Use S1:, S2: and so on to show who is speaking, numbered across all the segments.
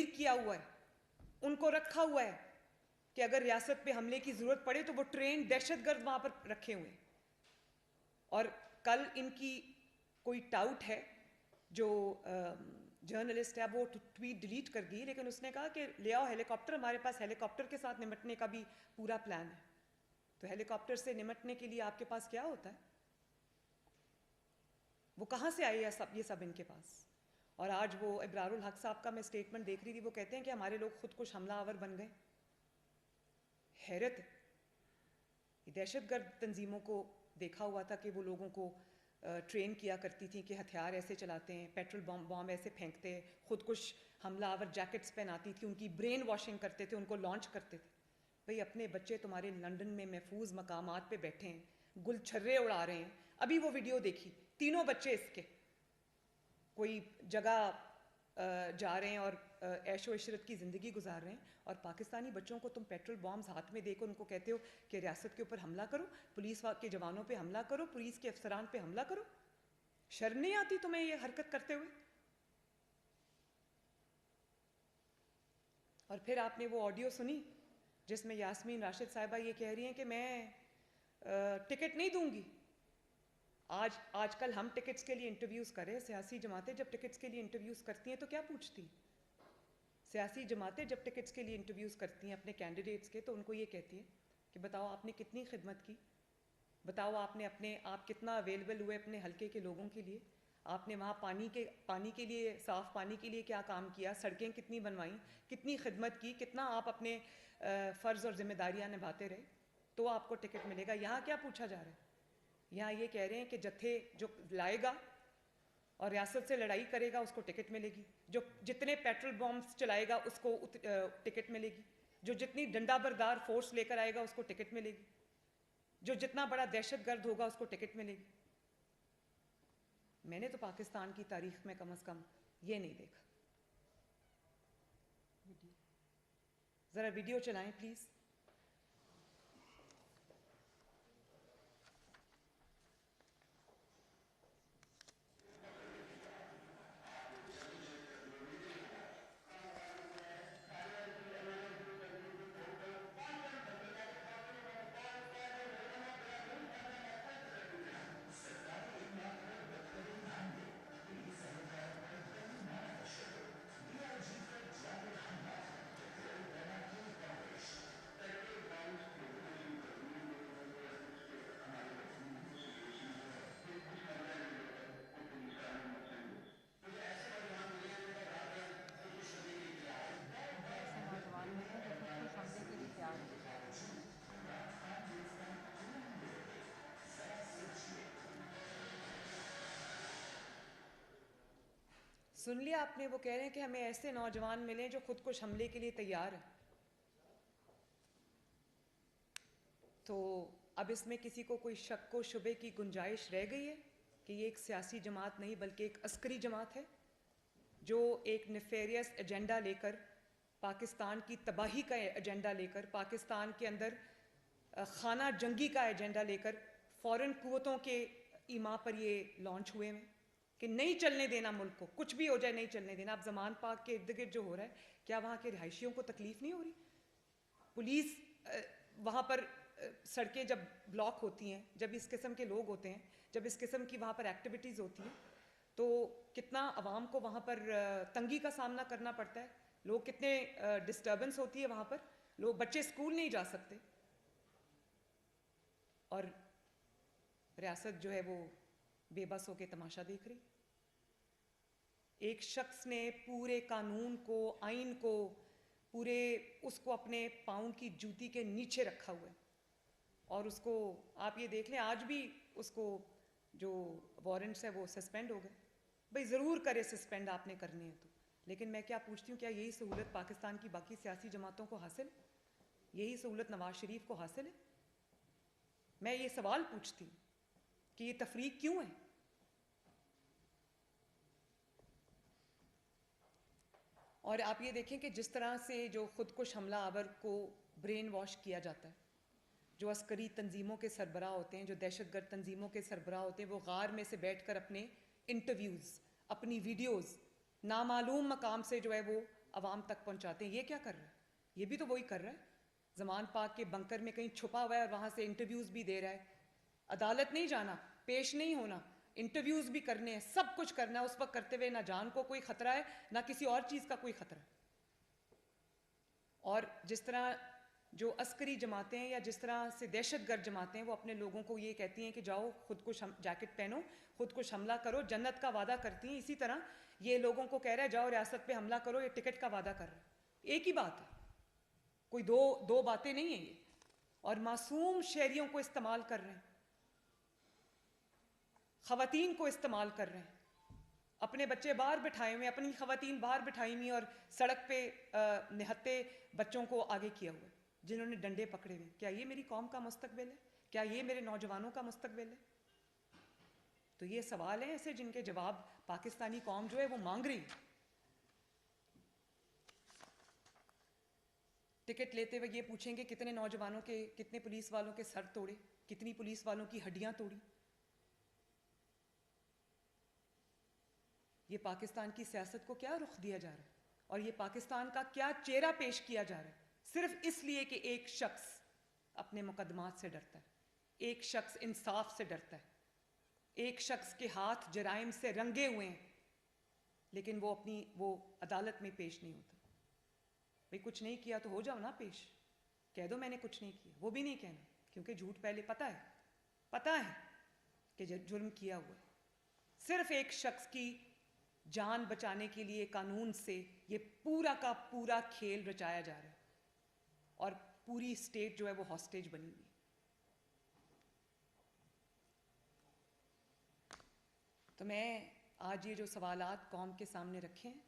S1: किया हुआ है, उनको रखा हुआ है कि अगर रियासत पे हमले की ज़रूरत पड़े तो वो ट्रेन दहशतगर्द वहाँ पर रखे हुए हैं। और कल इनकी कोई टाउट है जो जर्नलिस्ट है, वो ट्वीट डिलीट कर गई, लेकिन उसने कहा कि ले आओ हेलीकॉप्टर, हमारे पास हेलीकॉप्टर के साथ निपटने का भी पूरा प्लान है। तो हेलीकॉप्टर से निपटने के लिए आपके पास क्या होता है? वो कहाँ से आई है ये सब इनके पास? और आज वो इब्रारुल हक साहब का मैं स्टेटमेंट देख रही थी, वो कहते हैं कि हमारे लोग खुद कुछ हमलावर बन गए। हैरत है। दहशतगर्द तंजीमों को देखा हुआ था कि वो लोगों को ट्रेन किया करती थी कि हथियार ऐसे चलाते हैं, पेट्रोल बॉम्ब ऐसे फेंकते हैं, खुद कुछ हमलावर जैकेट्स पहनाती थी, उनकी ब्रेन वॉशिंग करते थे, उनको लॉन्च करते थे। भाई अपने बच्चे तुम्हारे लंदन में महफूज मकामात पे बैठे हैं, गुलछर्रे उड़ा रहे हैं। अभी वो वीडियो देखी, तीनों बच्चे इसके कोई जगह जा रहे हैं और ऐशो इशरत की ज़िंदगी गुजार रहे हैं, और पाकिस्तानी बच्चों को तुम पेट्रोल बॉम्ब्स हाथ में देकर उनको कहते हो कि रियासत के ऊपर हमला करो, पुलिस के जवानों पे हमला करो, पुलिस के अफसरान पे हमला करो। शर्म नहीं आती तुम्हें ये हरकत करते हुए? और फिर आपने वो ऑडियो सुनी जिसमें यास्मीन राशिद साहिबा ये कह रही हैं कि मैं टिकट नहीं दूंगी। आजकल हम टिकट्स के लिए इंटरव्यूज़ करें, सियासी जमातें जब टिकट्स के लिए इंटरव्यूज़ करती हैं तो क्या पूछती? सियासी जमातें जब टिकट्स के लिए इंटरव्यूज़ करती हैं अपने कैंडिडेट्स के, तो उनको ये कहती है कि बताओ आपने कितनी खिदमत की, बताओ आप कितना अवेलेबल हुए अपने हलके के लोगों के लिए, आपने वहाँ पानी के लिए, साफ़ पानी के लिए क्या काम किया, सड़कें कितनी बनवाई, कितनी खिदमत की, कितना आप अपने फ़र्ज़ और ज़िम्मेदारियाँ निभाते रहे, तो आपको टिकट मिलेगा। यहाँ क्या पूछा जा रहा है? यहाँ ये कह रहे हैं कि जत्थे जो लाएगा और रियासत से लड़ाई करेगा उसको टिकट मिलेगी, जो जितने पेट्रोल बॉम्ब्स चलाएगा उसको टिकट मिलेगी, जो जितनी डंडा बरदार फोर्स लेकर आएगा उसको टिकट मिलेगी, जो जितना बड़ा दहशतगर्द होगा उसको टिकट मिलेगी। मैंने तो पाकिस्तान की तारीख में कम से कम ये नहीं देखा। ज़रा वीडियो चलाएं प्लीज़। सुन लिया आपने? वो कह रहे हैं कि हमें ऐसे नौजवान मिले जो खुद कुछ हमले के लिए तैयार है। तो अब इसमें किसी को कोई शक व शुबे की गुंजाइश रह गई है कि ये एक सियासी जमात नहीं बल्कि एक अस्करी जमात है जो एक नेफेरियस एजेंडा लेकर, पाकिस्तान की तबाही का एजेंडा लेकर, पाकिस्तान के अंदर खाना जंगी का एजेंडा लेकर फ़ॉरेन कुव्वतों के ईमा पर ये लॉन्च हुए हैं कि नहीं चलने देना मुल्क को, कुछ भी हो जाए नहीं चलने देना। अब जमान पाक के इर्द गिर्द जो हो रहा है, क्या वहाँ के रिहायशियों को तकलीफ नहीं हो रही? पुलिस वहाँ पर सड़कें जब ब्लॉक होती हैं, जब इस किस्म के लोग होते हैं, जब इस किस्म की वहाँ पर एक्टिविटीज़ होती हैं, तो कितना आवाम को वहाँ पर तंगी का सामना करना पड़ता है, लोग कितने डिस्टर्बेंस होती है वहाँ पर, लोग बच्चे स्कूल नहीं जा सकते, और रियासत जो है वो बेबस होकर तमाशा देख रही। एक शख्स ने पूरे कानून को, आइन को, पूरे उसको अपने पाँव की जूती के नीचे रखा हुआ है, और उसको आप ये देख लें आज भी उसको जो वारंट्स है वो सस्पेंड हो गए। भाई ज़रूर करे सस्पेंड, आपने करनी है तो, लेकिन मैं क्या पूछती हूँ, क्या यही सहूलत पाकिस्तान की बाकी सियासी जमातों को हासिल है? यही सहूलत नवाज शरीफ को हासिल है? मैं ये सवाल पूछती हूँ कि ये तफरीक क्यों है? और आप ये देखें कि जिस तरह से जो खुदकुश हमला आवर को ब्रेन वॉश किया जाता है, जो अस्करी तंजीमों के सरबराह होते हैं, जो दहशतगर्द तंजीमों के सरबराह होते हैं, वो गार में से बैठ कर अपने इंटरव्यूज़, अपनी वीडियोज़ नामालूम मकाम से जो है वो अवाम तक पहुंचाते हैं। ये क्या कर रहा है? ये भी तो वही कर रहा है। ज़मान पाक के बंकर में कहीं छुपा हुआ है और वहाँ से इंटरव्यूज़ भी दे रहा है। अदालत नहीं जाना, पेश नहीं होना, इंटरव्यूज़ भी करने हैं, सब कुछ करना है। उस वक्त करते हुए ना जान को कोई ख़तरा है, ना किसी और चीज़ का कोई ख़तरा है। और जिस तरह जो अस्करी जमातें हैं या जिस तरह से दहशतगर्द जमातें हैं, वो अपने लोगों को ये कहती हैं कि जाओ खुद को जैकेट पहनो, खुद को हमला करो, जन्नत का वादा करती हैं। इसी तरह ये लोगों को कह रहा है जाओ रियासत पे हमला करो, ये टिकट का वादा कर रहा है। एक ही बात है, कोई दो बातें नहीं है ये। और मासूम शहरियों को इस्तेमाल कर रहे हैं, खवातीन को इस्तेमाल कर रहे हैं। अपने बच्चे बाहर बिठाए हुए, अपनी खवातीन बाहर बिठाई हुई और सड़क पे निहत्ते बच्चों को आगे किया हुआ है, जिन्होंने डंडे पकड़े हुए। क्या ये मेरी कौम का मुस्तकबिल है? क्या ये मेरे नौजवानों का मुस्तकबिल है? तो ये सवाल हैं ऐसे जिनके जवाब पाकिस्तानी कौम जो है वो मांग रही है। टिकट लेते हुए ये पूछेंगे कितने नौजवानों के, कितने पुलिस वालों के सर तोड़े, कितनी पुलिस वालों की हड्डियां तोड़ी। ये पाकिस्तान की सियासत को क्या रुख दिया जा रहा है और ये पाकिस्तान का क्या चेहरा पेश किया जा रहा है, सिर्फ इसलिए कि एक शख्स अपने मुकदमात से डरता है, एक शख्स इंसाफ से डरता है, एक शख्स के हाथ जराइम से रंगे हुए हैं, लेकिन वो अदालत में पेश नहीं होता। भाई कुछ नहीं किया तो हो जाओ ना पेश, कह दो मैंने कुछ नहीं किया। वो भी नहीं कहना, क्योंकि झूठ पहले पता है कि जुर्म किया हुआ है। सिर्फ एक शख्स की जान बचाने के लिए कानून से ये पूरा का पूरा खेल रचाया जा रहा है और पूरी स्टेट जो है वो हॉस्टेज बनी हुई है। तो मैं आज ये जो सवालात कौम के सामने रखे हैं,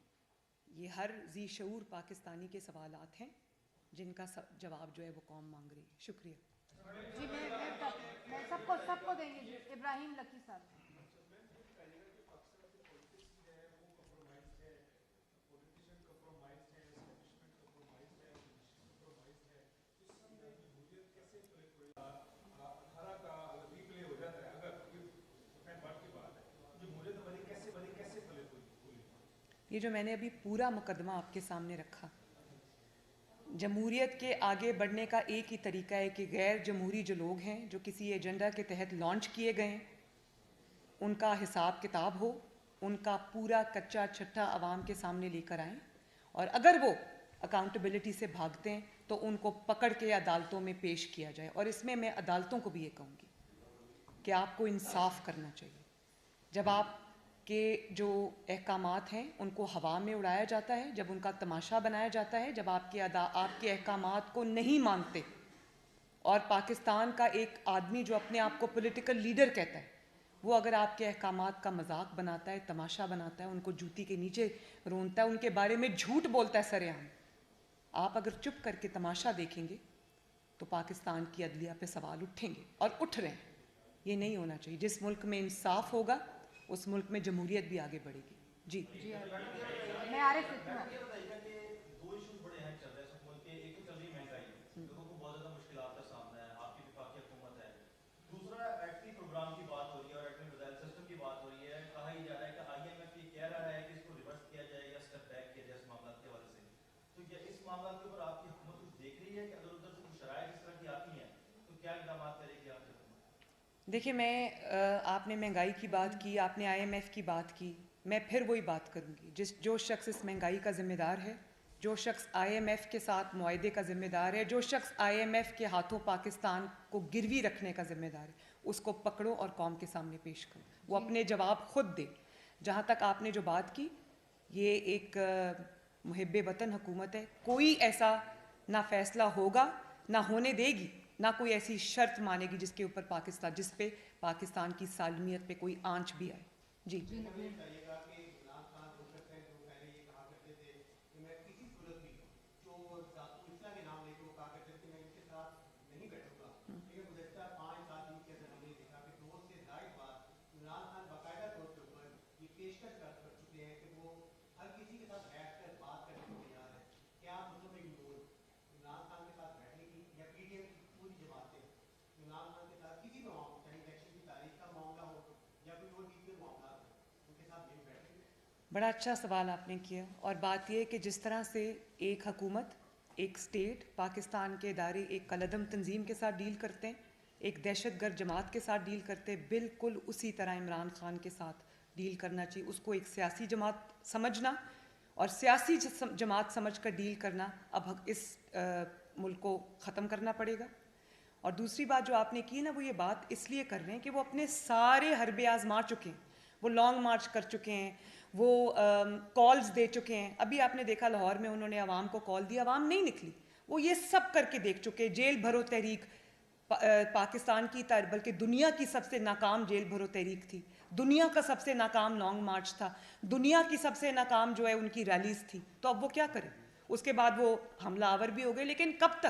S1: ये हर जी शऊर पाकिस्तानी के सवालात हैं जिनका जवाब जो है वो कौम मांग रही है। शुक्रिया
S2: जी। मैं सबको देंगे। इब्राहिम लकी साहब।
S1: ये जो मैंने अभी पूरा मुकदमा आपके सामने रखा, जमहूरियत के आगे बढ़ने का एक ही तरीका है कि गैर जमहूरी जो लोग हैं, जो किसी एजेंडा के तहत लॉन्च किए गए हैं, उनका हिसाब किताब हो, उनका पूरा कच्चा छट्टा आवाम के सामने लेकर आएं, और अगर वो अकाउंटेबिलिटी से भागते हैं तो उनको पकड़ के अदालतों में पेश किया जाए। और इसमें मैं अदालतों को भी ये कहूँगी कि आपको इंसाफ करना चाहिए। जब आप के जो अहकामात हैं उनको हवा में उड़ाया जाता है, जब उनका तमाशा बनाया जाता है, जब आपके अहकामात को नहीं मानते, और पाकिस्तान का एक आदमी जो अपने आप को पॉलिटिकल लीडर कहता है, वो अगर आपके अहकामात का मजाक बनाता है, तमाशा बनाता है, उनको जूती के नीचे रोनता है, उनके बारे में झूठ बोलता है सरेआम, आप अगर चुप करके तमाशा देखेंगे तो पाकिस्तान की अदलिया पे सवाल उठेंगे और उठ रहे हैं। ये नहीं होना चाहिए। जिस मुल्क में इंसाफ होगा उस मुल्क में जमहूरियत भी आगे बढ़ेगी। जी
S2: मैं आरिफ
S1: देखिए, मैं आपने महंगाई की बात की, आपने IMF की बात की, मैं फिर वही बात करूँगी। जो शख्स इस महंगाई का ज़िम्मेदार है, जो शख्स IMF के साथ मुआहदे का ज़िम्मेदार है, जो शख्स IMF के हाथों पाकिस्तान को गिरवी रखने का ज़िम्मेदार है, उसको पकड़ो और कौम के सामने पेश करो, वो अपने जवाब खुद दे। जहाँ तक आपने जो बात की, ये एक मुहिब्बे वतन हुकूमत है, कोई ऐसा ना फैसला होगा, ना होने देगी, ना कोई ऐसी शर्त मानेगी जिस पे पाकिस्तान की सालमियत पे कोई आंच भी आए। जी बड़ा अच्छा सवाल आपने किया और बात यह कि जिस तरह से एक हुकूमत, एक स्टेट, पाकिस्तान के इदारे एक कलदम तंजीम के साथ डील करते हैं, एक दहशतगर्द जमात के साथ डील करते हैं, बिल्कुल उसी तरह इमरान खान के साथ डील करना चाहिए। उसको एक सियासी जमात समझना और सियासी जमात समझ कर डील करना अब इस मुल्क को ख़त्म करना पड़ेगा। और दूसरी बात जो आपने की ना, वो ये बात इसलिए कर रहे हैं कि वो अपने सारे हरबे आजमा चुके हैं, वो लॉन्ग मार्च कर चुके हैं, वो कॉल्स दे चुके हैं। अभी आपने देखा लाहौर में उन्होंने आवाम को कॉल दी, आवाम नहीं निकली। वो ये सब करके देख चुके। जेल भरो तहरीक पाकिस्तान की बल्कि दुनिया की सबसे नाकाम जेल भरो तहरीक थी, दुनिया का सबसे नाकाम लॉन्ग मार्च था, दुनिया की सबसे नाकाम जो है उनकी रैलीज थी। तो अब वो क्या करें? उसके बाद वो हमलावर भी हो गए, लेकिन कब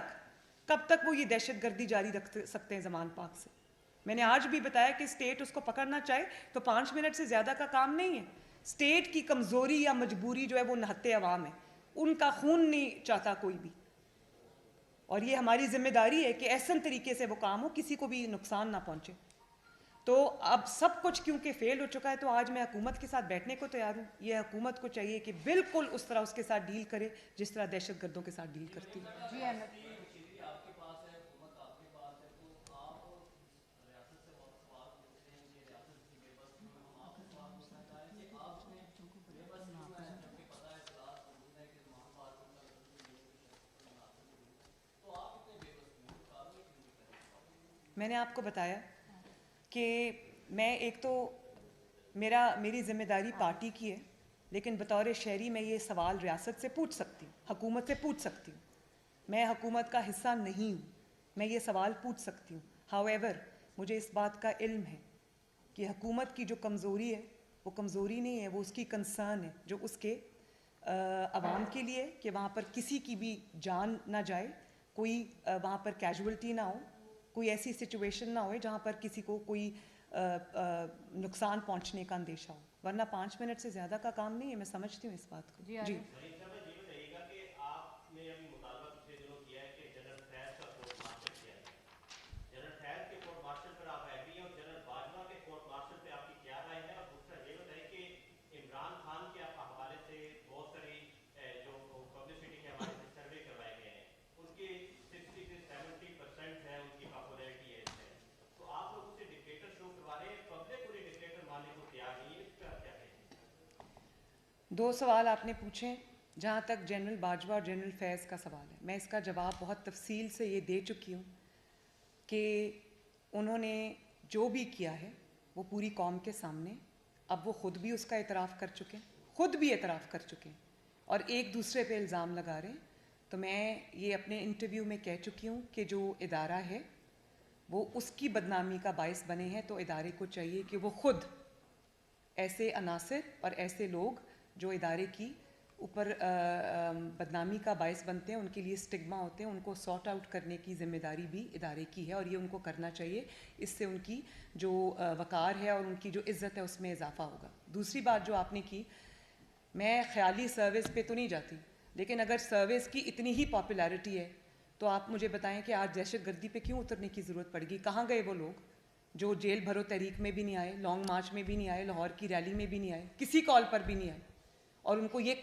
S1: तक वो ये दहशतगर्दी जारी रख सकते हैं ज़मान पाक से? मैंने आज भी बताया कि स्टेट उसको पकड़ना चाहे तो 5 मिनट से ज़्यादा का काम नहीं है। स्टेट की कमज़ोरी या मजबूरी जो है वो नहत्ते अवाम है, उनका खून नहीं चाहता कोई भी। और ये हमारी जिम्मेदारी है कि ऐसा तरीके से वो काम हो किसी को भी नुकसान ना पहुंचे। तो अब सब कुछ क्योंकि फेल हो चुका है, तो आज मैं हुकूमत के साथ बैठने को तैयार हूँ। ये हुकूमत को चाहिए कि बिल्कुल उस तरह उसके साथ डील करे जिस तरह दहशतगर्दों के साथ डील करती है।
S2: जी अहमद।
S1: मैंने आपको बताया कि मैं एक तो मेरी जिम्मेदारी पार्टी की है, लेकिन बतौर शहरी मैं ये सवाल रियासत से पूछ सकती हूँ, हुकूमत से पूछ सकती हूँ। मैं हुकूमत का हिस्सा नहीं हूँ, मैं ये सवाल पूछ सकती हूँ। हाउएवर मुझे इस बात का इल्म है कि हुकूमत की जो कमज़ोरी है वो कमज़ोरी नहीं है, वो उसकी कंसर्न है जो उसके आवाम के लिए, कि वहाँ पर किसी की भी जान ना जाए, कोई वहाँ पर कैजुअल्टी ना हो, कोई ऐसी सिचुएशन ना हो जहाँ पर किसी को कोई नुकसान पहुँचने का अंदेशा हो। वरना 5 मिनट से ज़्यादा का काम नहीं है, मैं समझती हूँ इस बात को। जी दो सवाल आपने पूछे। जहाँ तक जनरल बाजवा और जनरल फैज़ का सवाल है, मैं इसका जवाब बहुत तफसील से ये दे चुकी हूँ कि उन्होंने जो भी किया है वो पूरी कौम के सामने, अब वो ख़ुद भी उसका एतराफ़ कर चुके हैं, ख़ुद भी एतराफ़ कर चुके हैं और एक दूसरे पे इल्ज़ाम लगा रहे हैं। तो मैं ये अपने इंटरव्यू में कह चुकी हूँ कि जो इदारा है वो उसकी बदनामी का बायस बने हैं, तो इदारे को चाहिए कि वो ख़ुद ऐसे अनासिर और ऐसे लोग जो इदारे की ऊपर बदनामी का बायस बनते हैं, उनके लिए स्टिग्मा होते हैं, उनको सॉर्ट आउट करने की ज़िम्मेदारी भी इदारे की है और ये उनको करना चाहिए। इससे उनकी जो वक़ार है और उनकी जो इज़्ज़त है उसमें इजाफ़ा होगा। दूसरी बात जो आपने की, मैं ख़याली सर्विस पे तो नहीं जाती, लेकिन अगर सर्विस की इतनी ही पॉपुलैरिटी है तो आप मुझे बताएं कि आज दहशतगर्दी पे क्यों उतरने की ज़रूरत पड़ेगी? कहाँ गए वो लोग जो जेल भरो तहरीक में भी नहीं आए, लॉन्ग मार्च में भी नहीं आए, लाहौर की रैली में भी नहीं आए, किसी कॉल पर भी नहीं आए? और उनको ये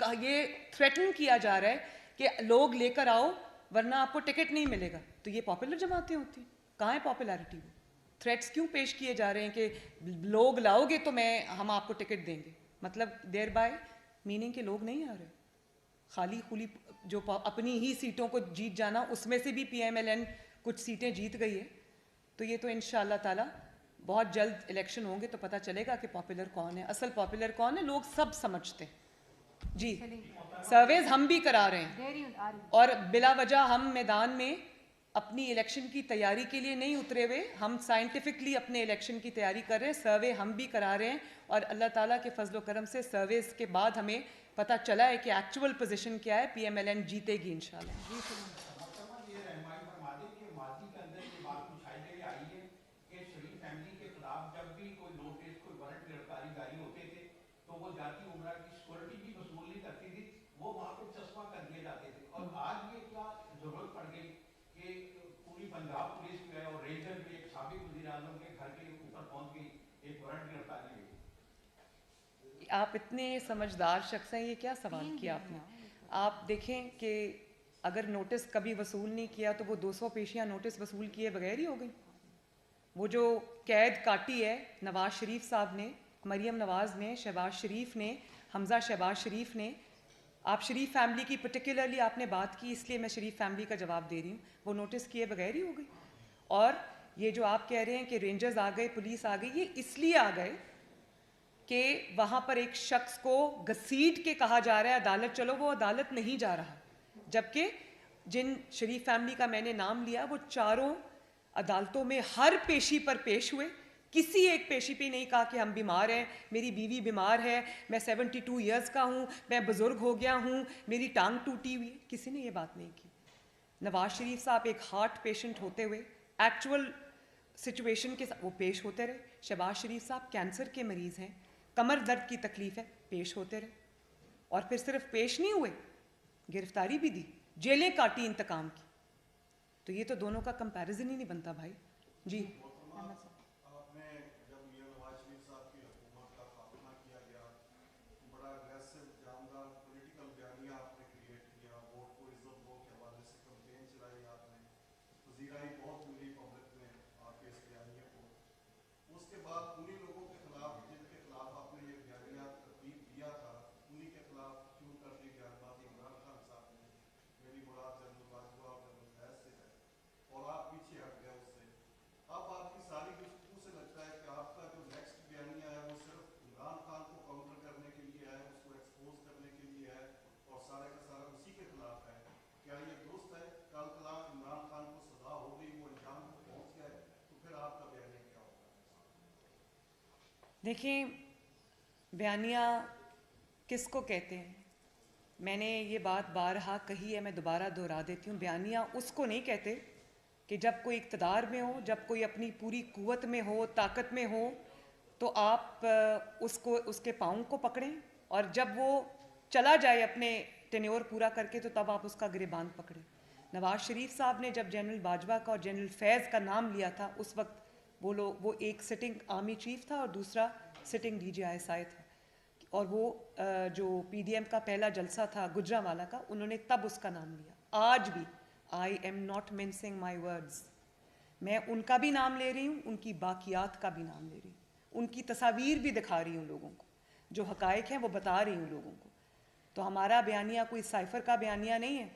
S1: थ्रेटन किया जा रहा है कि लोग लेकर आओ वरना आपको टिकट नहीं मिलेगा। तो ये पॉपुलर जमातें होती हैं? कहाँ है पॉपुलैरिटी? वो थ्रेट्स क्यों पेश किए जा रहे हैं कि लोग लाओगे तो हम आपको टिकट देंगे? मतलब देयर बाय मीनिंग के लोग नहीं आ रहे, खाली खुली जो अपनी ही सीटों को जीत जाना, उसमें से भी PMLN कुछ सीटें जीत गई है। तो ये तो इंशाअल्लाह ताला बहुत जल्द इलेक्शन होंगे तो पता चलेगा कि पॉपुलर कौन है, असल पॉपुलर कौन है, लोग सब समझते हैं। जी सर्वेज हम भी करा रहे हैं और बिला वजह हम मैदान में अपनी इलेक्शन की तैयारी के लिए नहीं उतरे हुए, हम साइंटिफिकली अपने इलेक्शन की तैयारी कर रहे हैं। सर्वे हम भी करा रहे हैं और अल्लाह ताला के फजलो करम से सर्वेस के बाद हमें पता चला है कि एक्चुअल पोजीशन क्या है। PMLN जीतेगी इंशाल्लाह। आप इतने समझदार शख्स हैं, ये क्या सवाल किया आपने? आप देखें कि अगर नोटिस कभी वसूल नहीं किया तो वो 200 पेशियाँ नोटिस वसूल किए बगैर ही हो गई। वो जो कैद काटी है नवाज शरीफ साहब ने, मरियम नवाज़ ने, शहबाज शरीफ ने, हमज़ा शहबाज शरीफ ने, आप शरीफ फैमिली की पर्टिकुलरली आपने बात की, इसलिए मैं शरीफ फैमिली का जवाब दे रही हूँ, वो नोटिस किए बगैर ही हो गई। और ये जो आप कह रहे हैं कि रेंजर्स आ गए, पुलिस आ गई, ये इसलिए आ गए कि वहाँ पर एक शख्स को घसीट के कहा जा रहा है अदालत चलो, वो अदालत नहीं जा रहा। जबकि जिन शरीफ फैमिली का मैंने नाम लिया वो चारों अदालतों में हर पेशी पर पेश हुए, किसी एक पेशी पे नहीं कहा कि हम बीमार हैं, मेरी बीवी बीमार है, मैं 72 ईयर्स का हूँ, मैं बुज़ुर्ग हो गया हूँ, मेरी टांग टूटी हुई है, किसी ने ये बात नहीं की। नवाज शरीफ साहब एक हार्ट पेशेंट होते हुए एक्चुअल सिचुएशन के साथ वो पेश होते रहे। शहबाज शरीफ साहब कैंसर के मरीज़ हैं, कमर दर्द की तकलीफ है, पेश होते रहे। और फिर सिर्फ पेश नहीं हुए, गिरफ्तारी भी दी, जेलें काटी इंतकाम की। तो ये तो दोनों का कंपैरिजन ही नहीं बनता भाई जी।
S3: आपने जब ये नवाज शरीफ साहब की हुकूमत का खात्मा किया गया, बड़ा अग्रेसिव जानदार पॉलिटिकल बयानिया आपने क्रिएट किया, वोट को इज्जत दो के हवाले से कैंपेन चलाई आपने, पजीराई बहुत मिली पब्लिक में आपके इस बयानिए को। उसके बाद उन्हीं लोगों के खिलाफ जिनके खिलाफ आपने ये बयानिया तरतीब दिया था, उन्हीं के खिलाफ क्यों कर दी बयानबाजी इमरान खान साहब ने? मेरी मुराद जनरल बाजवा और जनरल फैज से है, और आप पीछे हट गए उससे। अब आपकी सारी गुफ्तगू से लगता है कि आपका जो नेक्स्ट बयानिया है वो सिर्फ इमरान खान को काउंटर करने के लिए है, उसको एक्सपोज करने के लिए है, और सारे का सारा उसी के खिलाफ है। क्या ये दुरुस्त है? कल कला इमरान खान को सजा हो गई, वो अंजाम को पहुंच गए, तो फिर आपका बयानिया क्या होगा?
S1: देखिए, बयानिया किसको कहते हैं? मैंने ये बात बारहा कही है, मैं दोबारा दोहरा देती हूँ। बयानिया उसको नहीं कहते कि जब कोई इक़्तिदार में हो, जब कोई अपनी पूरी कुव्वत में हो, ताकत में हो, तो आप उसको उसके पाँव को पकड़ें, और जब वो चला जाए अपने टेन्योर पूरा करके तो तब आप उसका गिरेबान पकड़ें। नवाज शरीफ साहब ने जब जनरल बाजवा का और जनरल फैज़ का नाम लिया था, उस वक्त वो एक सिटिंग आर्मी चीफ था और दूसरा सिटिंग DGI था, और वो जो PDM का पहला जलसा था गुजरांवाला का, उन्होंने तब उसका नाम लिया। आज भी I am not mincing my words, मैं उनका भी नाम ले रही हूँ, उनकी बाकियात का भी नाम ले रही हूँ, उनकी तस्वीर भी दिखा रही हूँ लोगों को, जो हकायक हैं वो बता रही हूँ लोगों को। तो हमारा बयानिया कोई साइफर का बयानिया नहीं है,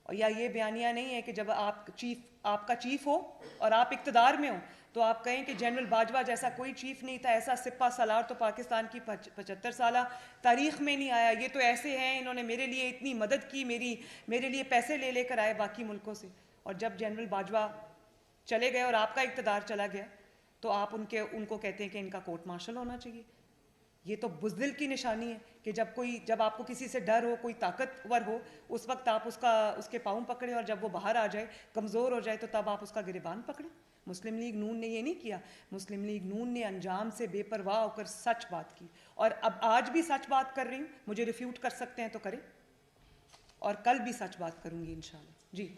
S1: और या ये बयानिया नहीं है कि जब आपका चीफ हो और आप इक़्तिदार में हो तो आप कहें कि जनरल बाजवा जैसा कोई चीफ नहीं था, ऐसा सिपा सलार तो पाकिस्तान की 75 साल तारीख में नहीं आया, ये तो ऐसे हैं, इन्होंने मेरे लिए इतनी मदद की, मेरे लिए पैसे ले लेकर आए बाकी मुल्कों से। और जब जनरल बाजवा चले गए और आपका इक़्तिदार चला गया तो आप उनको कहते हैं कि इनका कोर्ट मार्शल होना चाहिए। ये तो बुज़दिल की निशानी है कि जब आपको किसी से डर हो, कोई ताकतवर हो, उस वक्त आप उसके पाँव पकड़े, और जब वो बाहर आ जाए, कमज़ोर हो जाए, तो तब आप उसका गिरेबान पकड़ें। मुस्लिम लीग नून ने ये नहीं किया। मुस्लिम लीग नून ने अंजाम से बेपरवाह होकर सच बात की, और अब आज भी सच बात कर रही हूँ। मुझे रिफ्यूट कर सकते हैं तो करें, और कल भी सच बात करूँगी इंशाल्लाह जी।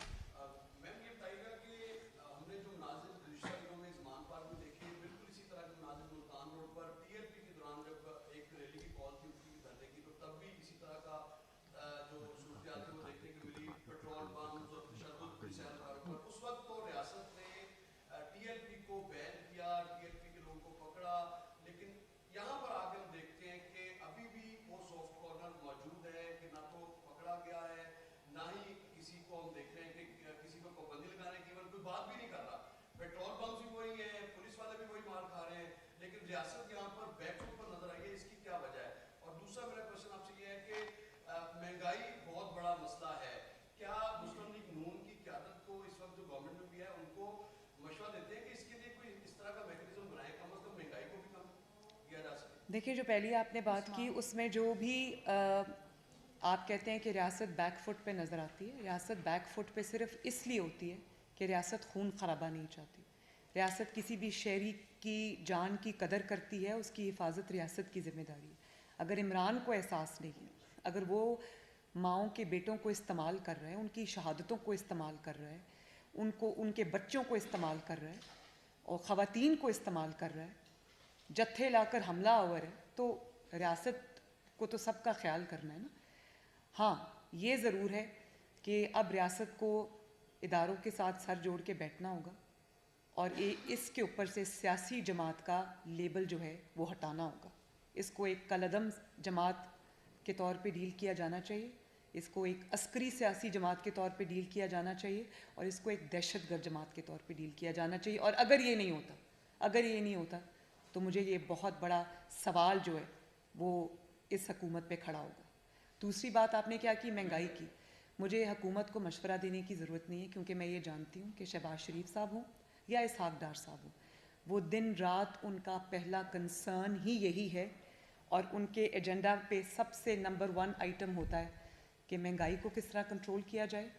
S1: देखिए, जो पहली आपने बात की उसमें जो भी आप कहते हैं कि रियासत बैक फुट पे नज़र आती है, रियासत बैक फुट पे सिर्फ इसलिए होती है कि रियासत खून खराबा नहीं चाहती। रियासत किसी भी शहरी की जान की कदर करती है, उसकी हिफाजत रियासत की ज़िम्मेदारी है। अगर इमरान को एहसास नहीं है, अगर वो माओं के बेटों को इस्तेमाल कर रहे हैं, उनकी शहादतों को इस्तेमाल कर रहे हैं, उनके बच्चों को इस्तेमाल कर रहे हैं, और ख़वातीन को इस्तेमाल कर रहा है, जत्थे लाकर हमला आवर है, तो रियासत को तो सबका ख्याल करना है ना। हाँ, ये ज़रूर है कि अब रियासत को इदारों के साथ सर जोड़ के बैठना होगा और इसके ऊपर से सियासी जमात का लेबल जो है वो हटाना होगा। इसको एक कलअदम जमात के तौर पे डील किया जाना चाहिए, इसको एक अस्करी सियासी जमात के तौर पे डील किया जाना चाहिए और इसको एक दहशतगर्द जमात के तौर पे डील किया जाना चाहिए। और अगर ये नहीं होता तो मुझे ये बहुत बड़ा सवाल जो है वो इस हकूमत पे खड़ा होगा। दूसरी बात आपने क्या की, महंगाई की। मुझे हुकूमत को मशवरा देने की ज़रूरत नहीं है, क्योंकि मैं ये जानती हूँ कि शहबाज शरीफ साहब हों या इसहाक डार साहब हों, वो दिन रात उनका पहला कंसर्न ही यही है और उनके एजेंडा पे सबसे नंबर 1 आइटम होता है कि महंगाई को किस तरह कंट्रोल किया जाए,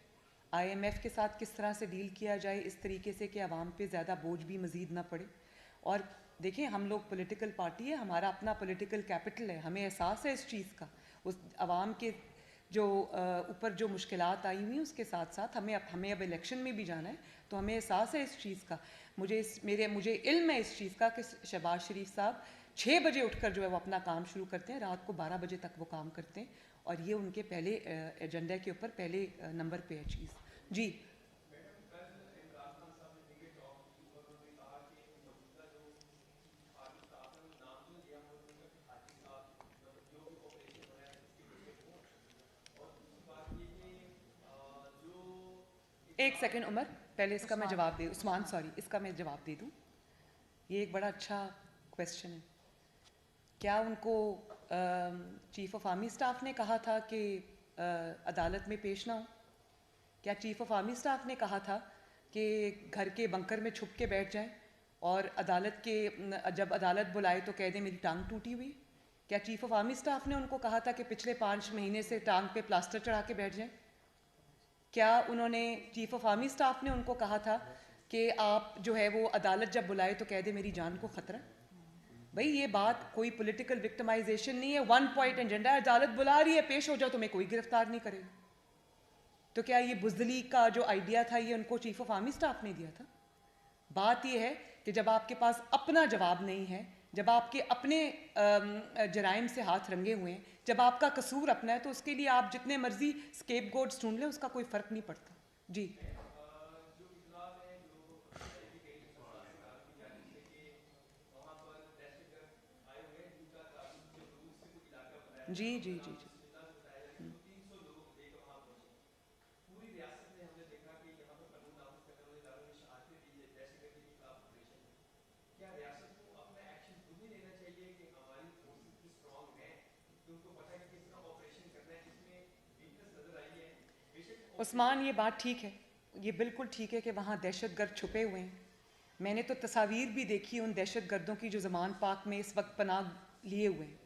S1: IMF के साथ किस तरह से डील किया जाए इस तरीके से कि आवाम पे ज़्यादा बोझ भी मज़ीद ना पड़े। और देखिए, हम लोग पॉलिटिकल पार्टी है, हमारा अपना पॉलिटिकल कैपिटल है, हमें एहसास है इस चीज़ का। उस आवाम के जो ऊपर जो मुश्किलात आई हुई उसके साथ साथ हमें अब इलेक्शन में भी जाना है, तो हमें एहसास है इस चीज़ का। मुझे इल्म है इस चीज़ का कि शहबाज शरीफ साहब 6 बजे उठकर जो है वो अपना काम शुरू करते हैं, रात को 12 बजे तक वो काम करते हैं और ये उनके पहले एजेंडा के ऊपर पहले नंबर पे है चीज़। जी, एक सेकंड उमर, पहले इसका मैं जवाब दे उस्मान सॉरी इसका मैं जवाब दे दूँ। ये एक बड़ा अच्छा क्वेश्चन है। क्या उनको चीफ ऑफ आर्मी स्टाफ ने कहा था कि अदालत में पेश ना हो? क्या चीफ ऑफ आर्मी स्टाफ ने कहा था कि घर के बंकर में छुप के बैठ जाएं और जब अदालत बुलाए तो कह दें मेरी टांग टूटी हुई? क्या चीफ ऑफ आर्मी स्टाफ ने उनको कहा था कि पिछले 5 महीने से टांग पे प्लास्टर चढ़ा के बैठ जाएं? क्या चीफ ऑफ आर्मी स्टाफ ने उनको कहा था कि आप जो है वो अदालत जब बुलाए तो कह दे मेरी जान को खतरा? भाई, ये बात कोई पॉलिटिकल विक्टिमाइजेशन नहीं है, 1 पॉइंट एजेंडा है। अदालत बुला रही है, पेश हो जाओ, तुम्हें कोई गिरफ्तार नहीं करेगा। तो क्या ये बुजदली का जो आइडिया था ये उनको चीफ ऑफ आर्मी स्टाफ ने दिया था? बात ये है कि जब आपके पास अपना जवाब नहीं है, जब आपके अपने जराइम से हाथ रंगे हुए हैं, जब आपका कसूर अपना है, तो उसके लिए आप जितने मर्जी स्केपगोट्स ढूंढ लें, उसका कोई फर्क नहीं पड़ता। जी, जी, जी, जी, जी। उस्मान, ये बात ठीक है, ये बिल्कुल ठीक है कि वहाँ दहशतगर्द छुपे हुए हैं। मैंने तो तस्वीर भी देखी उन दहशतगर्दों की जो ज़मान पाक में इस वक्त पनाह लिए हुए हैं।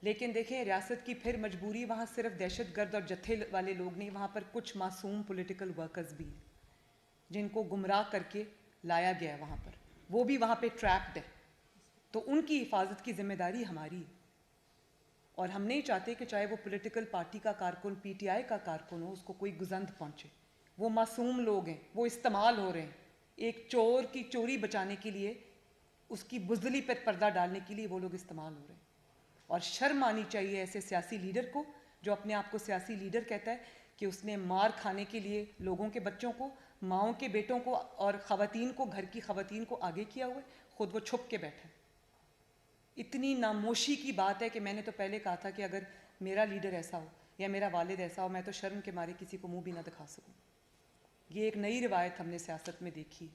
S1: लेकिन देखें, रियासत की फिर मजबूरी, वहाँ सिर्फ दहशतगर्द और जत्थे वाले लोग नहीं, वहाँ पर कुछ मासूम पॉलिटिकल वर्कर्स भी हैं जिनको गुमराह करके लाया गया है वहाँ पर, वो भी वहाँ पे ट्रैप्ड है। तो उनकी हिफाजत की जिम्मेदारी हमारी है और हम नहीं चाहते कि चाहे वो पॉलिटिकल पार्टी का कारकुन, PTI का कारकुन हो, उसको कोई गुजंद पहुँचे। वो मासूम लोग हैं, वो इस्तेमाल हो रहे हैं एक चोर की चोरी बचाने के लिए, उसकी बुजदली पर पर्दा डालने के लिए वो लोग इस्तेमाल हो रहे हैं। और शर्म आनी चाहिए ऐसे सियासी लीडर को जो अपने आप को सियासी लीडर कहता है कि उसने मार खाने के लिए लोगों के बच्चों को, माओं के बेटों को और ख़वातीन को, घर की ख़वातीन को आगे किया हुआ है, खुद वो छुप के बैठा है। इतनी नामोशी की बात है कि मैंने तो पहले कहा था कि अगर मेरा लीडर ऐसा हो या मेरा वालिद ऐसा हो, मैं तो शर्म के मारे किसी को मुंह भी ना दिखा सकूं। ये एक नई रिवायत हमने सियासत में देखी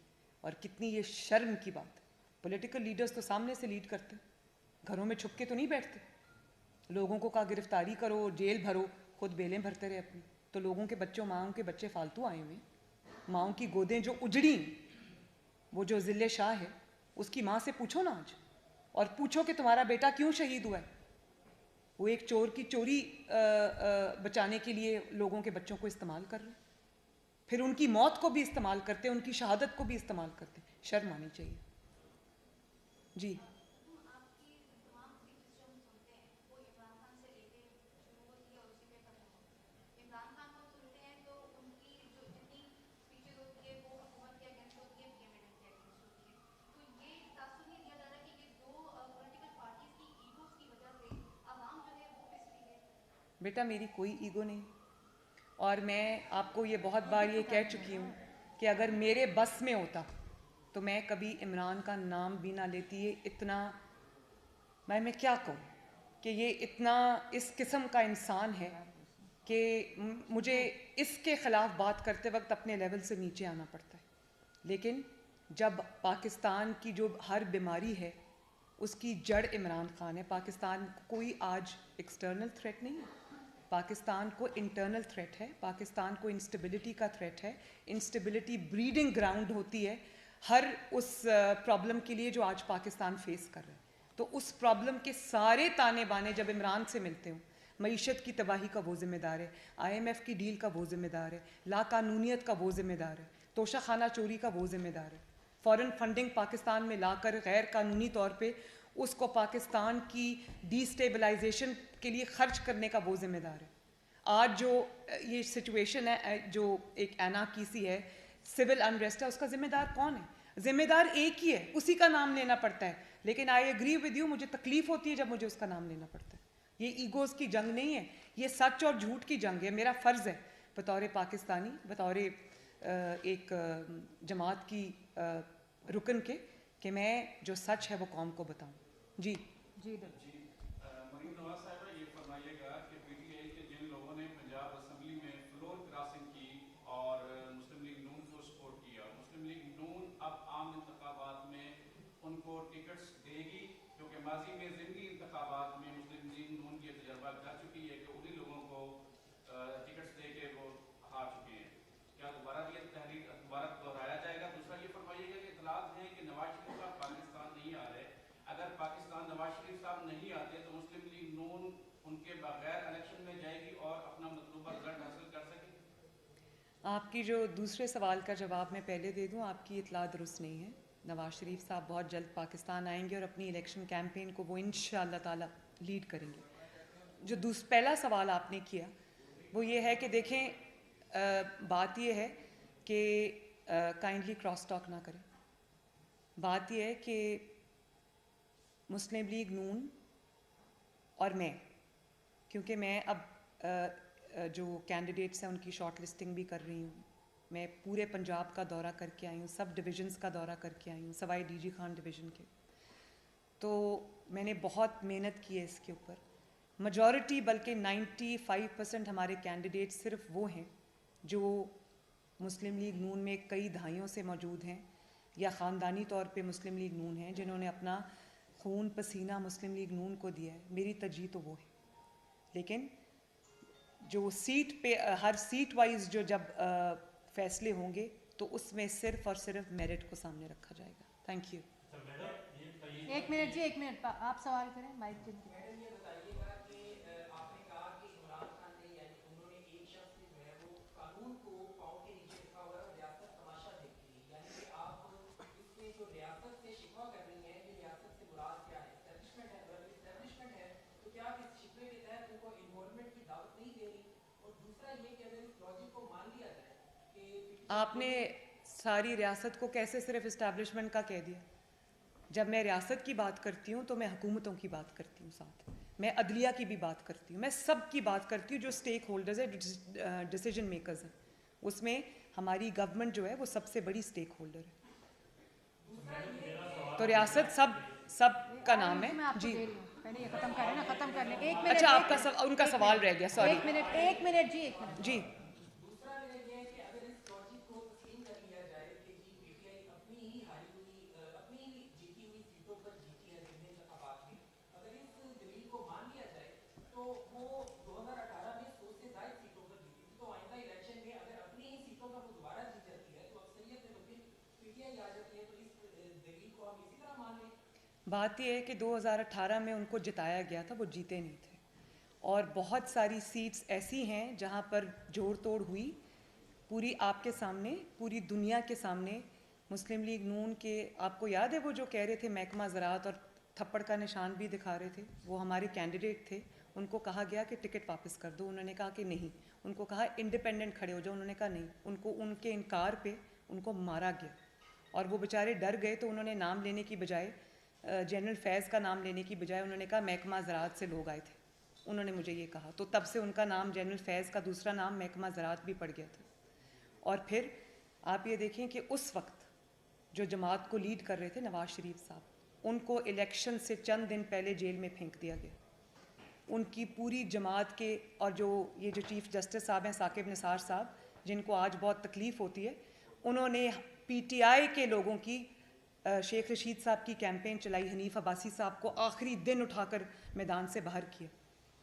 S1: और कितनी ये शर्म की बात है। पॉलिटिकल लीडर्स तो सामने से लीड करते, घरों में छुप के तो नहीं बैठते। लोगों को कहा गिरफ्तारी करो, जेल भरो, खुद बेलें भरते रहे अपनी। तो लोगों के बच्चों, माओं के बच्चे फालतू आए हुए, माओं की गोदें जो उजड़ी, वो जो जिले शाह है उसकी माँ से पूछो ना आज, और पूछो कि तुम्हारा बेटा क्यों शहीद हुआ है। वो एक चोर की चोरी बचाने के लिए लोगों के बच्चों को इस्तेमाल कर रहे हैं, फिर उनकी मौत को भी इस्तेमाल करते हैं, उनकी शहादत को भी इस्तेमाल करते हैं। शर्म आनी चाहिए। जी, बेटा मेरी कोई ईगो नहीं, और मैं आपको ये बहुत बार ये कह चुकी हूँ कि अगर मेरे बस में होता तो मैं कभी इमरान का नाम भी ना लेती। ये इतना, मैं क्या कहूँ कि ये इतना इस किस्म का इंसान है कि मुझे इसके ख़िलाफ़ बात करते वक्त अपने लेवल से नीचे आना पड़ता है। लेकिन जब पाकिस्तान की जो हर बीमारी है उसकी जड़ इमरान खान है। पाकिस्तान कोई आज एक्सटर्नल थ्रेट नहीं है, पाकिस्तान को इंटरनल थ्रेट है, पाकिस्तान को इंस्टेबिलिटी का थ्रेट है। इंस्टेबिलिटी ब्रीडिंग ग्राउंड होती है हर उस प्रॉब्लम के लिए जो आज पाकिस्तान फेस कर रहा है। तो उस प्रॉब्लम के सारे ताने बाने जब इमरान से मिलते हों, मईशत की तबाही का वो ज़िम्मेदार है, IMF की डील का वो ज़िम्मेदार है, लाकानूनियत का वो ज़िम्मेदार है, तोशा खाना चोरी का वो ज़िम्मेदार है, फ़ॉरेन फंडिंग पाकिस्तान में लाकर गैर कानूनी तौर पे उसको पाकिस्तान की डिस्टेबलाइजेशन के लिए खर्च करने का वो ज़िम्मेदार है। आज जो ये सिचुएशन है, जो एक एनार्की है, सिविल अनरेस्ट है, उसका ज़िम्मेदार कौन है? ज़िम्मेदार एक ही है, उसी का नाम लेना पड़ता है। लेकिन आई एग्री विद यू, मुझे तकलीफ़ होती है जब मुझे उसका नाम लेना पड़ता है। ये ईगोज़ की जंग नहीं है, ये सच और झूठ की जंग है। मेरा फ़र्ज़ है बतौर पाकिस्तानी, बतौर एक जमात की रुकन के, कि मैं जो सच है वो कौम को बताऊं। जी
S2: जी
S4: मरीम नवाज साहब ये फरमाइएगा कि PTI के जिन लोगों ने पंजाब असेंबली में फ्लोर क्रॉसिंग की और मुस्लिम लीग नून को सपोर्ट किया, मुस्लिम लीग नून अब आम इंतखाबात में उनको टिकट्स देगी? क्योंकि माजी में ज़िमनी इंतखाबात में मुस्लिम लीग नून ये तजर्बा कर चुकी है कि उन्हीं लोगों को टिकट्स दे के वो हार चुके हैं। क्या दोबारा ये तहरीक दोबारा दोहराया जाएगा? दूसरा ये फरमाइएगा कि इतलात है कि नवाज शरीफ साहब पाकिस्तान नहीं आ रहे। अगर पाकिस्तान नवाज शरीफ साहब नहीं आते तो मुस्लिम लीग नून उनके बगैर इलेक्शन में जाएगी और अपना मतलूबा रिजल्ट हासिल कर सकेगी।
S1: आपकी जो दूसरे सवाल का जवाब मैं पहले दे दूं, आपकी इतला दुरुस्त नहीं है। नवाज शरीफ साहब बहुत जल्द पाकिस्तान आएंगे और अपनी इलेक्शन कैंपेन को वो इंशाअल्लाह ताला लीड करेंगे। जो पहला सवाल आपने किया वो ये है कि देखें, बात ये है कि काइंडली क्रॉस टॉक ना करें। बात ये है कि मुस्लिम लीग नून और मैं, क्योंकि मैं अब जो कैंडिडेट्स हैं उनकी शॉर्ट लिस्टिंग भी कर रही हूँ, मैं पूरे पंजाब का दौरा करके आई हूँ, सब डिविजन्स का दौरा करके आई हूँ, सवाई DG खान डिवीज़न के। तो मैंने बहुत मेहनत की है इसके ऊपर। मेजॉरिटी बल्कि 95% हमारे कैंडिडेट सिर्फ वो हैं जो मुस्लिम लीग नून में कई दहाइयों से मौजूद हैं या ख़ानदानी तौर पे मुस्लिम लीग नून हैं, जिन्होंने अपना खून पसीना मुस्लिम लीग नून को दिया है। मेरी तरजीह तो वो है। लेकिन जो सीट पे हर सीट वाइज जो जब फैसले होंगे तो उसमें सिर्फ और सिर्फ मेरिट को सामने रखा जाएगा। Thank you.
S2: एक मिनट जी, एक मिनट आप सवाल करें माइक के।
S5: मैडम ये बताइएगा कि आपने कहा कि इमरान खान ने यानी उन्होंने एक शख्स जो है वो कानून को पाँव के नीचे रखा हुआ है और रियासत तमाशा देखती है, यानी कि आप इसमें जो रियासत से शिकवा कर रही हैं, ये रियासत से मुराद क्या है? एस्टेब्लिशमेंट है? अगर एस्टेब्लिशमेंट है तो क्या आप इस शिकवे के तहत उनको इन्वॉल्वमेंट की दावत नहीं दे रही? और दूसरा ये कि अगर इस लॉजिक को मान लिया जाए कि
S1: आपने सारी रियासत को कैसे सिर्फ इस्टेब्लिशमेंट का कह दिया? जब मैं रियासत की बात करती हूँ तो मैं हुकूमतों की बात करती हूँ, साथ मैं अदलिया की भी बात करती हूँ, मैं सब की बात करती हूँ जो स्टेक होल्डर्स है, डिसीजन मेकर्स हैं। उसमें हमारी गवर्नमेंट जो है वो सबसे बड़ी स्टेक होल्डर है। तो रियासत सब का नाम है।
S2: मैं आपको
S1: जी
S2: दे रही हूँ, पहले ये खत्म करें ना, खत्म कर लें। एक मिनट।
S1: अच्छा, आपका उनका सवाल रह गया, सॉरी।
S2: एक मिनट जी, एक मिनट
S1: जी
S5: दूसरा मेरा ये है कि अगर इस लॉजिक को तस्लीम कर लिया जाए कि जी PTI अपनी ही हारी हुई अपनी ही जीती हुई सीटों पर जीती है ज़िमनी इंतखाबात में, अगर इस दलील को मान लिया जाए तो वो 2018 में 100 से ज़ायद सीटों पर जीती थी, तो आइंदा इलेक्शन में अगर अपनी ही सीटों पर वो दोबारा जीत जाती है तो अक्सरियत में तो फिर PTI आ जाती है। तो इस दलील को हम इसी तरह मान लें?
S1: बात यह है कि 2018 में उनको जिताया गया था, वो जीते नहीं थे। और बहुत सारी सीट्स ऐसी हैं जहां पर जोड़ तोड़ हुई, पूरी आपके सामने, पूरी दुनिया के सामने। मुस्लिम लीग नून के, आपको याद है वो जो कह रहे थे महकमा ज़राअत और थप्पड़ का निशान भी दिखा रहे थे, वो हमारे कैंडिडेट थे। उनको कहा गया कि टिकट वापस कर दो, उन्होंने कहा कि नहीं। उनको कहा इंडिपेंडेंट खड़े हो जाओ, उन्होंने कहा नहीं। उनको उनके इनकार पे उनको मारा गया और वो बेचारे डर गए। तो उन्होंने नाम लेने की बजाय, जनरल फैज़ का नाम लेने की बजाय, उन्होंने कहा महकमा ज़राअत से लोग आए थे। उन्होंने मुझे ये कहा, तो तब से उनका नाम जनरल फैज़ का दूसरा नाम महकमा ज़राअत भी पड़ गया था। और फिर आप ये देखें कि उस वक्त जो जमात को लीड कर रहे थे नवाज शरीफ साहब, उनको इलेक्शन से चंद दिन पहले जेल में फेंक दिया गया। उनकी पूरी जमात के, और जो ये जो चीफ़ जस्टिस साहब हैं साकिब निसार साहब, जिनको आज बहुत तकलीफ़ होती है, उन्होंने PTI के लोगों की शेख रशीद साहब की कैंपेन चलाई, हनीफ अब्बासी साहब को आखिरी दिन उठाकर मैदान से बाहर किया।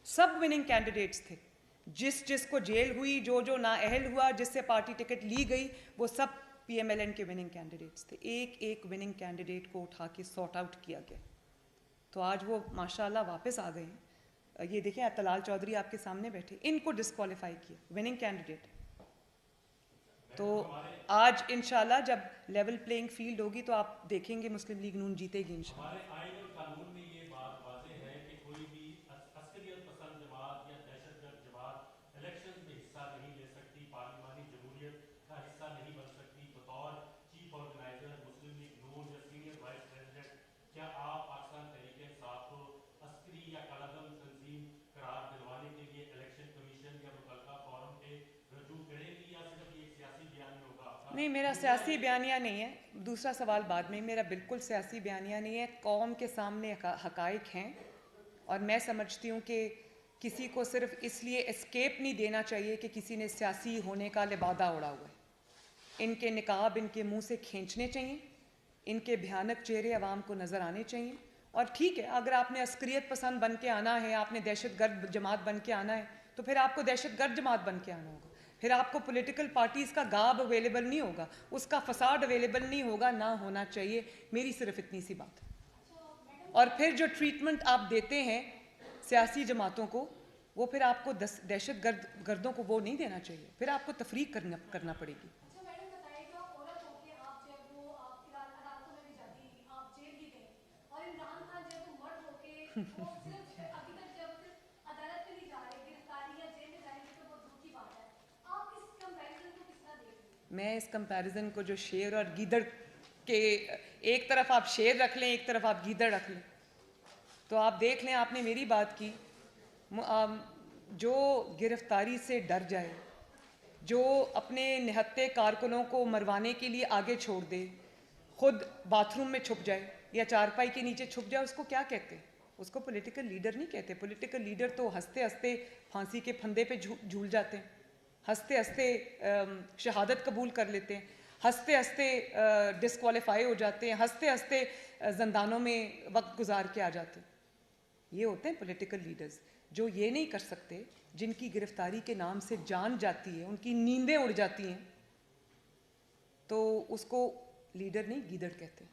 S1: सब विनिंग कैंडिडेट्स थे, जिसको जेल हुई, जो नाअहल हुआ, जिससे पार्टी टिकट ली गई, वो सब PMLN के विनिंग कैंडिडेट्स थे। एक एक विनिंग कैंडिडेट को उठा के सॉर्ट आउट किया गया। तो आज वो माशाल्लाह वापस आ गए हैं। ये देखें, तलाल चौधरी आपके सामने बैठे, इनको डिस्क्वालीफाई किया, विनिंग कैंडिडेट। तो आज इंशाल्लाह जब लेवल प्लेइंग फील्ड होगी तो आप देखेंगे मुस्लिम लीग नून जीतेगी इंशाल्लाह।
S6: हमारे आईन और कानून में ये बात वाज़ेह है कि कोई भी अस्करियत पसंद जमात या दहशतगर्द जमात इलेक्शन में हिस्सा नहीं ले सकती, पार्लिमानी जमहूरियत का हिस्सा नहीं बन सकती। बतौर चीफ ऑर्गेनाइजर मुस्लिम लीग नून या सीनियर वाइस प्रेसिडेंट, क्या आप पाकिस्तान तहरीक इंसाफ को अस्करी या कलादम तंजीम करार दिलवाने के लिए इलेक्शन कमीशन या मुतल्लिका फोरम पे रजू करेंगी, या सिर्फ ये सियासी बयानी होगा?
S1: नहीं, मेरा सियासी बयानिया नहीं है। दूसरा सवाल बाद में, मेरा बिल्कुल सियासी बयानिया नहीं है। कौम के सामने हकाइक हैं, और मैं समझती हूँ कि किसी को सिर्फ इसलिए एस्केप नहीं देना चाहिए कि किसी ने सियासी होने का लिबादा उड़ा हुआ है। इनके निकाब इनके मुंह से खींचने चाहिए, इनके भयानक चेहरे अवाम को नज़र आने चाहिए। और ठीक है, अगर आपने अस्करियत पसंद बन के आना है, आपने दहशतगर्द जमात बन के आना है, तो फिर आपको दहशतगर्द जमात बन के आना होगा। फिर आपको पॉलिटिकल पार्टीज़ का गाब अवेलेबल नहीं होगा, उसका फसाड अवेलेबल नहीं होगा, ना होना चाहिए। मेरी सिर्फ इतनी सी बात है। और फिर जो ट्रीटमेंट आप देते हैं सियासी जमातों को, वो फिर आपको दहशतगर्दों को वो नहीं देना चाहिए, फिर आपको तफरीक करना पड़ेगी। मैं इस कंपैरिजन को, जो शेर और गीदड़ के, एक तरफ आप शेर रख लें, एक तरफ आप गीदड़ रख लें, तो आप देख लें, आपने मेरी बात की, जो गिरफ्तारी से डर जाए, जो अपने निहत्ते कारकुनों को मरवाने के लिए आगे छोड़ दे, खुद बाथरूम में छुप जाए या चारपाई के नीचे छुप जाए, उसको क्या कहते हैं? उसको पॉलिटिकल लीडर नहीं कहते। पॉलिटिकल लीडर तो हंसते हंसते फांसी के फंदे पे झूल जाते हैं, हंसते हंसते शहादत कबूल कर लेते हैं, हंसते हंसते डिस्क्वालीफाई हो जाते हैं, हंसते हंसते ज़ंदानों में वक्त गुजार के आ जाते हैं। ये होते हैं पॉलिटिकल लीडर्स, जो ये नहीं कर सकते, जिनकी गिरफ्तारी के नाम से जान जाती है, उनकी नींदें उड़ जाती हैं, तो उसको लीडर नहीं गीदड़ कहते हैं।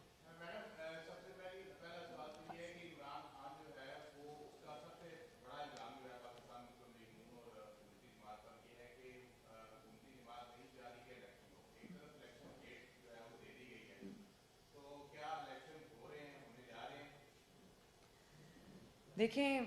S1: देखें,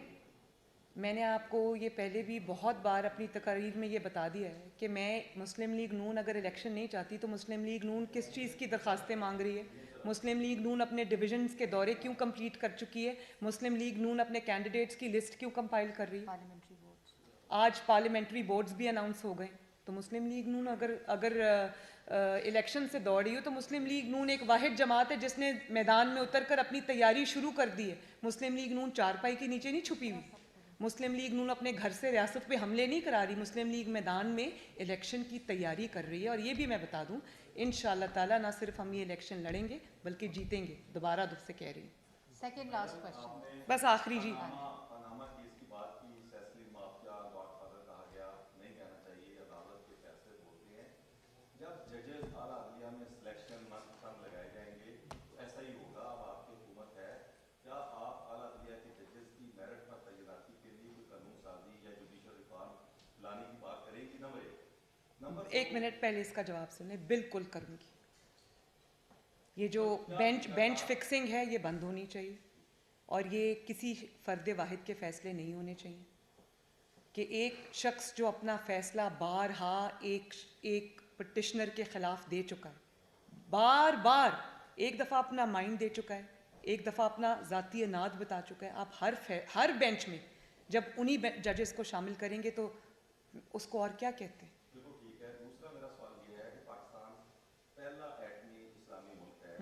S1: मैंने आपको ये पहले भी बहुत बार अपनी तकरीर में ये बता दिया है कि मैं मुस्लिम लीग नून अगर इलेक्शन नहीं चाहती तो मुस्लिम लीग नून किस चीज़ की दरख्वास्तें मांग रही है। मुस्लिम लीग नून अपने डिविजन्स के दौरे क्यों कंप्लीट कर चुकी है। मुस्लिम लीग नून अपने कैंडिडेट्स की लिस्ट क्यों कंपाइल कर रही है। आज पार्लियामेंट्री बोर्ड्स भी अनाउंस हो गए। तो मुस्लिम लीग नून अगर इलेक्शन से दौड़ रही हो तो मुस्लिम लीग नून एक वाहिद जमात है जिसने मैदान में उतर कर अपनी तैयारी शुरू कर दी है। मुस्लिम लीग नून चारपाई के नीचे नहीं छुपी हुई। मुस्लिम लीग नून अपने घर से रियासत पे हमले नहीं करा रही। मुस्लिम लीग मैदान में इलेक्शन की तैयारी कर रही है। और ये भी मैं बता दूं, इंशाअल्लाह ताला ना सिर्फ हम ये इलेक्शन लड़ेंगे बल्कि जीतेंगे। दोबारा दुख से कह रही हूँ।
S2: सेकंड लास्ट क्वेश्चन,
S1: बस आखिरी जी। एक मिनट पहले इसका जवाब सुने। बिल्कुल करूंगी। ये जो बेंच फिक्सिंग है ये बंद होनी चाहिए और ये किसी फर्द वाहिद के फैसले नहीं होने चाहिए कि एक शख्स जो अपना फैसला बारहा एक पटिशनर के खिलाफ दे चुका है, बार बार एक दफ़ा अपना माइंड दे चुका है, एक दफ़ा अपना ज़ाती अनाद बता चुका है। आप हर बेंच में जब उन्हीं जजेस को शामिल करेंगे तो उसको और क्या कहते हैं।
S7: बिल्कुल ठीक है। दूसरा मेरा सवाल ये है कि पाकिस्तान पहला एटमी इस्लामी मुल्क है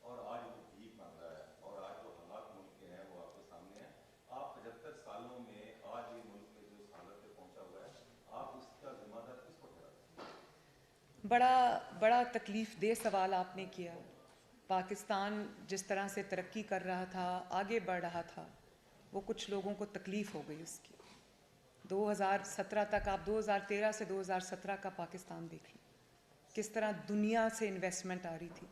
S7: और आज वो भीख मांग रहा है और आज जो हालात मुल्क के हैं वो आपके सामने हैं। आप 75 सालों में आज ये मुल्क में जो इस हालत पे पहुंचा हुआ है, आप इसका जिम्मेदार किसको ठहराते हैं?
S1: बड़ा तकलीफ दे सवाल आपने किया। पाकिस्तान जिस तरह से तरक्की कर रहा था, आगे बढ़ रहा था, वो कुछ लोगों को तकलीफ़ हो गई उसकी। 2017 तक, आप 2013 से 2017 का पाकिस्तान देख लें, किस तरह दुनिया से इन्वेस्टमेंट आ रही थी।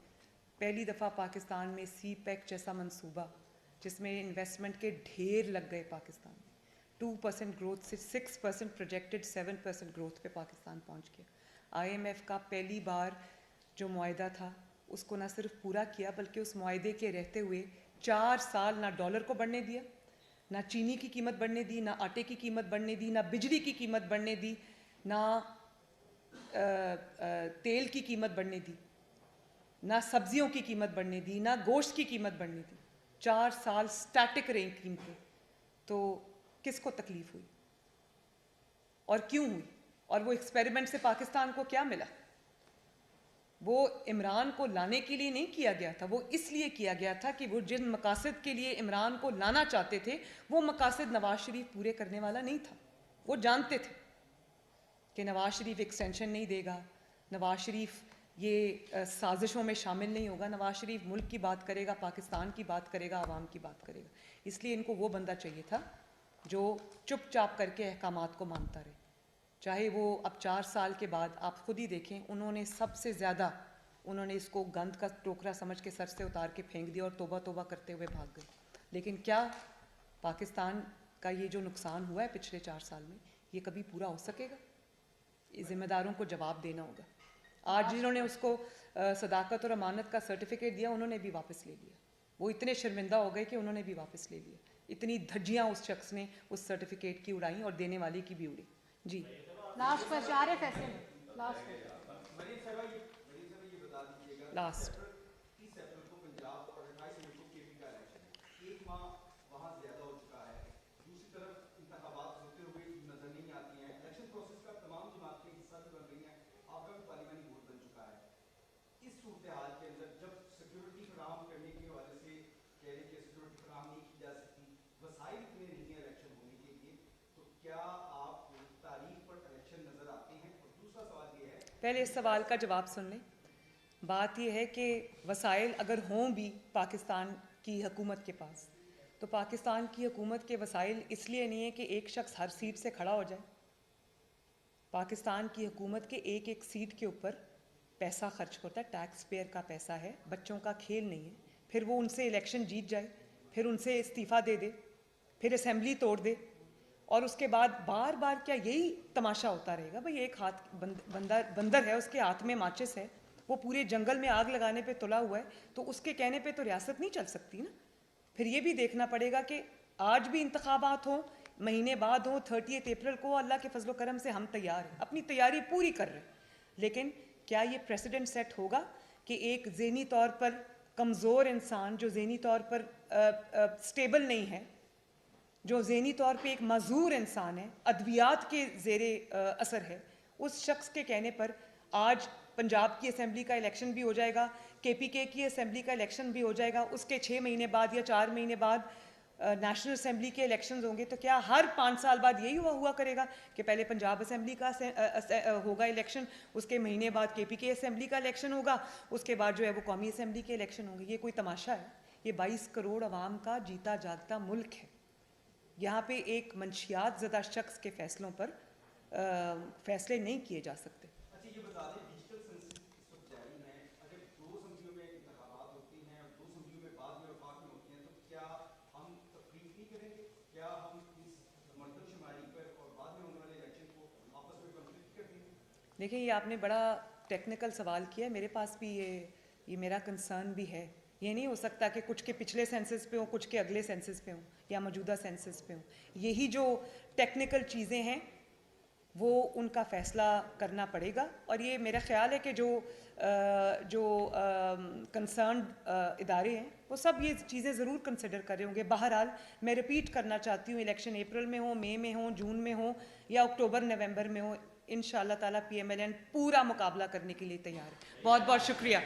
S1: पहली दफ़ा पाकिस्तान में CPEC जैसा मंसूबा जिसमें इन्वेस्टमेंट के ढेर लग गए पाकिस्तान में, 2% ग्रोथ से 6% प्रोजेक्टेड 7% ग्रोथ पे पाकिस्तान पहुंच गया। IMF का पहली बार जो मुआहदा था उसको ना सिर्फ पूरा किया बल्कि उस मुआहदे के रहते हुए 4 साल ना डॉलर को बढ़ने दिया, ना चीनी की कीमत बढ़ने दी, ना आटे की कीमत बढ़ने दी, ना बिजली की कीमत बढ़ने दी, ना तेल की कीमत बढ़ने दी, ना सब्जियों की कीमत बढ़ने दी, ना गोश्त की कीमत बढ़ने दी। 4 साल स्टैटिक रही कीमतें। तो किसको तकलीफ हुई और क्यों हुई? और वो एक्सपेरिमेंट से पाकिस्तान को क्या मिला? वो इमरान को लाने के लिए नहीं किया गया था, वो इसलिए किया गया था कि वो जिन मकासद के लिए इमरान को लाना चाहते थे वो मकासद नवाज शरीफ पूरे करने वाला नहीं था। वो जानते थे कि नवाज शरीफ एक्सटेंशन नहीं देगा, नवाज शरीफ ये साजिशों में शामिल नहीं होगा, नवाज शरीफ मुल्क की बात करेगा, पाकिस्तान की बात करेगा, आवाम की बात करेगा। इसलिए इनको वो बंदा चाहिए था जो चुपचाप करके अहकामात को मानता रहे। चाहे वो अब 4 साल के बाद आप खुद ही देखें, उन्होंने सबसे ज़्यादा उन्होंने इसको गंद का टोकरा समझ के सर से उतार के फेंक दिया और तौबा तौबा करते हुए भाग गए। लेकिन क्या पाकिस्तान का ये जो नुकसान हुआ है पिछले 4 साल में, ये कभी पूरा हो सकेगा? ज़िम्मेदारों को जवाब देना होगा। आज जिन्होंने उसको सदाकत और अमानत का सर्टिफिकेट दिया उन्होंने भी वापस ले लिया। वो इतने शर्मिंदा हो गए कि उन्होंने भी वापस ले लिया। इतनी धज्जियाँ उस शख्स ने उस सर्टिफिकेट की उड़ाई और देने वाले की भी उड़ी। जी
S2: लास्ट क्वेश्चन आ रहे फैसले में, लास्ट
S1: लास्ट पहले इस सवाल का जवाब सुन लें। बात यह है कि वसाइल अगर हों भी पाकिस्तान की हुकूमत के पास, तो पाकिस्तान की हुकूमत के वसाइल इसलिए नहीं है कि एक शख्स हर सीट से खड़ा हो जाए। पाकिस्तान की हुकूमत के एक एक सीट के ऊपर पैसा खर्च होता है, टैक्स पेयर का पैसा है, बच्चों का खेल नहीं है। फिर वो उनसे इलेक्शन जीत जाए, फिर उनसे इस्तीफ़ा दे दे, फिर असेंबली तोड़ दे और उसके बाद बार बार क्या यही तमाशा होता रहेगा? भाई एक हाथ बंदर है, उसके हाथ में माचिस है, वो पूरे जंगल में आग लगाने पे तुला हुआ है, तो उसके कहने पे तो रियासत नहीं चल सकती ना। फिर ये भी देखना पड़ेगा कि आज भी इंतखाबात हों, महीने बाद हों, 30 अप्रैल को, अल्लाह के फजलो करम से हम तैयार हैं, अपनी तैयारी पूरी कर रहे हैं। लेकिन क्या ये प्रेसिडेंट सेट होगा कि एक ज़हनी तौर पर कमज़ोर इंसान जो ज़हनी तौर पर स्टेबल नहीं है, जो ज़हनी तौर पे एक मजूर इंसान है, अद्वियात के ज़ेरे असर है, उस शख्स के कहने पर आज पंजाब की असेंबली का इलेक्शन भी हो जाएगा, KPK की असेंबली का इलेक्शन भी हो जाएगा, उसके 6 महीने बाद या 4 महीने बाद नेशनल असेंबली के इलेक्शंस होंगे। तो क्या हर 5 साल बाद यही हुआ करेगा कि पहले पंजाब असेंबली का होगा इलेक्शन, उसके महीने बाद KPK असेंबली का इलेक्शन होगा, उसके बाद जो है वो कौमी असेंबली के इलेक्शन होंगे? ये कोई तमाशा है? ये 22 करोड़ आवाम का जीता जागता मुल्क है। यहाँ पे एक मंशियात ज़दा शख्स के फैसलों पर फैसले नहीं किए जा सकते।
S8: अच्छा ये बता दें, डिजिटल सेंसस इस वक्त जारी है, अगर 2 असम्बलियों में इंतखाबात होती हैं और 2 असम्बलियों में बाद में वफाक में होती हैं, तो क्या हम तफरीक नहीं करेंगे? क्या हम इस मर्दमशुमारी पर और बाद में होने वाले इलेक्शन को आपस में कॉन्फ्लिक्ट कर देंगे?
S1: देखिए, ये आपने बड़ा टेक्निकल सवाल किया, मेरे पास भी ये मेरा कंसर्न भी है। ये नहीं हो सकता कि कुछ के पिछले सेंसस पे हो, कुछ के अगले सेंसस पे हो या मौजूदा सेंसस पे हो। यही जो टेक्निकल चीज़ें हैं वो उनका फ़ैसला करना पड़ेगा। और ये मेरा ख़्याल है कि जो कंसर्न्ड इदारे हैं वो सब ये चीज़ें ज़रूर कंसिडर कर रहे होंगे। बहरहाल मैं रिपीट करना चाहती हूँ, इलेक्शन अप्रैल में हो, मई में हो, जून में हो या अक्टूबर नवंबर में हो, इंशाअल्लाह ताला PMLN पूरा मुकाबला करने के लिए तैयार है। बहुत बहुत शुक्रिया।